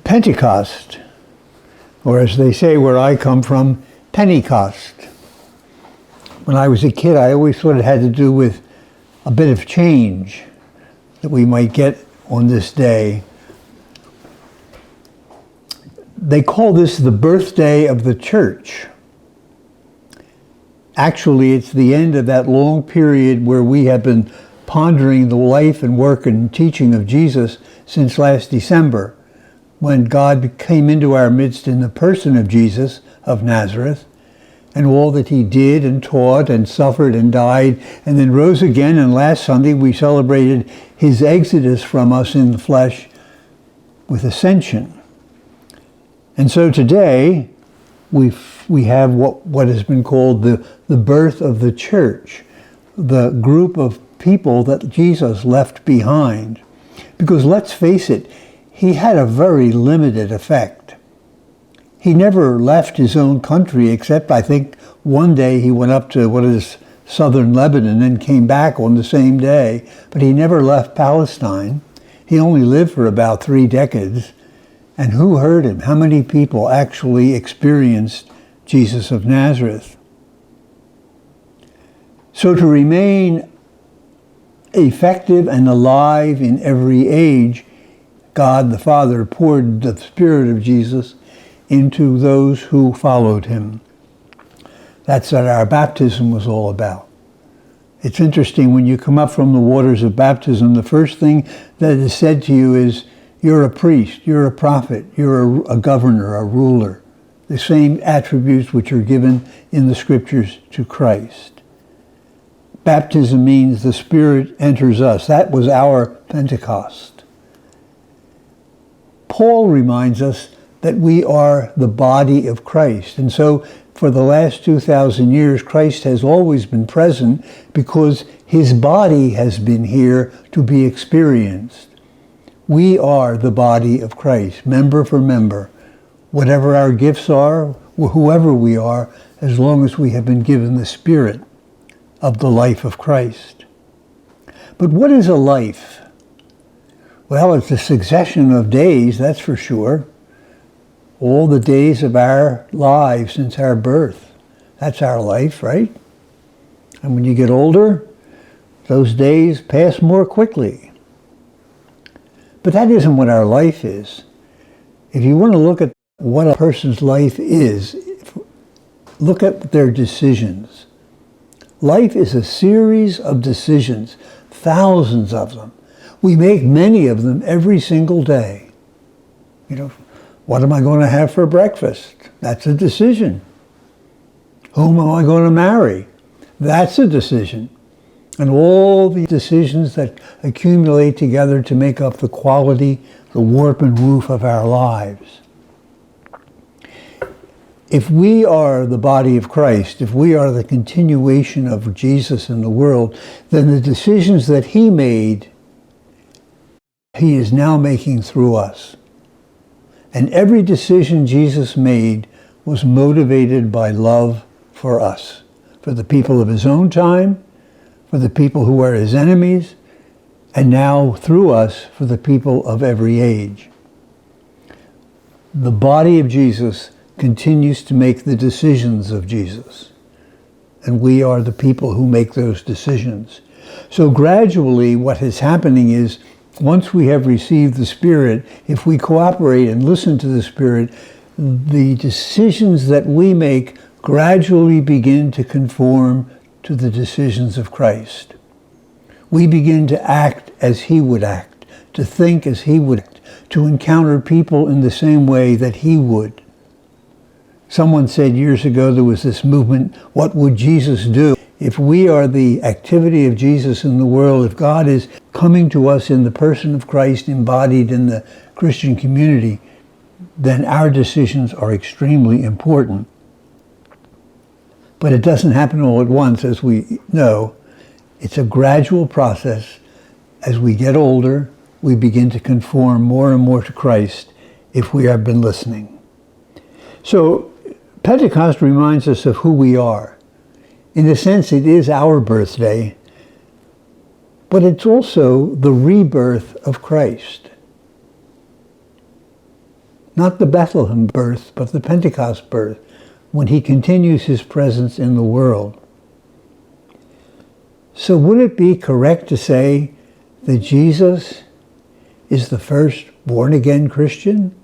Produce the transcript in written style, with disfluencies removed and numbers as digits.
Pentecost, or as they say where I come from, Pentecost. When I was a kid, I always thought it had to do with a bit of change that we might get on this day. They call this the birthday of the church. Actually, it's the end of that long period where we have been pondering the life and work and teaching of Jesus since last December, when God came into our midst in the person of Jesus of Nazareth, and all that he did and taught and suffered and died and then rose again. And last Sunday we celebrated his exodus from us in the flesh with ascension. And so today we have what has been called the birth of the church, the group of people that Jesus left behind. Because let's face it, he had a very limited effect. He never left his own country, except I think one day he went up to what is southern Lebanon and came back on the same day. But he never left Palestine. He only lived for about 3 decades. And who heard him? How many people actually experienced Jesus of Nazareth? So to remain effective and alive in every age, God the Father poured the Spirit of Jesus into those who followed him. That's what our baptism was all about. It's interesting, when you come up from the waters of baptism, the first thing that is said to you is, you're a priest, you're a prophet, you're a governor, a ruler. The same attributes which are given in the scriptures to Christ. Baptism means the Spirit enters us. That was our Pentecost. Paul reminds us that we are the body of Christ. And so for the last 2,000 years, Christ has always been present because his body has been here to be experienced. We are the body of Christ, member for member. Whatever our gifts are, whoever we are, as long as we have been given the Spirit of the life of Christ. But what is a life? Well, it's a succession of days, that's for sure. All the days of our lives since our birth. That's our life, right? And when you get older, those days pass more quickly. But that isn't what our life is. If you want to look at what a person's life is, look at their decisions. Life is a series of decisions, thousands of them. We make many of them every single day. What am I going to have for breakfast? That's a decision. Whom am I going to marry? That's a decision. And all the decisions that accumulate together to make up the quality, the warp and woof of our lives. If we are the body of Christ, if we are the continuation of Jesus in the world, then the decisions that he made, he is now making through us. And every decision Jesus made was motivated by love for us, for the people of his own time, for the people who are his enemies, and now through us for the people of every age. The body of Jesus continues to make the decisions of Jesus, and we are the people who make those decisions. So gradually what is happening is, once we have received the Spirit, if we cooperate and listen to the Spirit, the decisions that we make gradually begin to conform to the decisions of Christ. We begin to act as he would act, to think as he would act, to encounter people in the same way that he would. Someone said years ago there was this movement, what would Jesus do? If we are the activity of Jesus in the world, if God is coming to us in the person of Christ embodied in the Christian community, then our decisions are extremely important. But it doesn't happen all at once, as we know. It's a gradual process. As we get older, we begin to conform more and more to Christ if we have been listening. So Pentecost reminds us of who we are. In a sense, it is our birthday, but it's also the rebirth of Christ. Not the Bethlehem birth, but the Pentecost birth, when he continues his presence in the world. So would it be correct to say that Jesus is the first born-again Christian?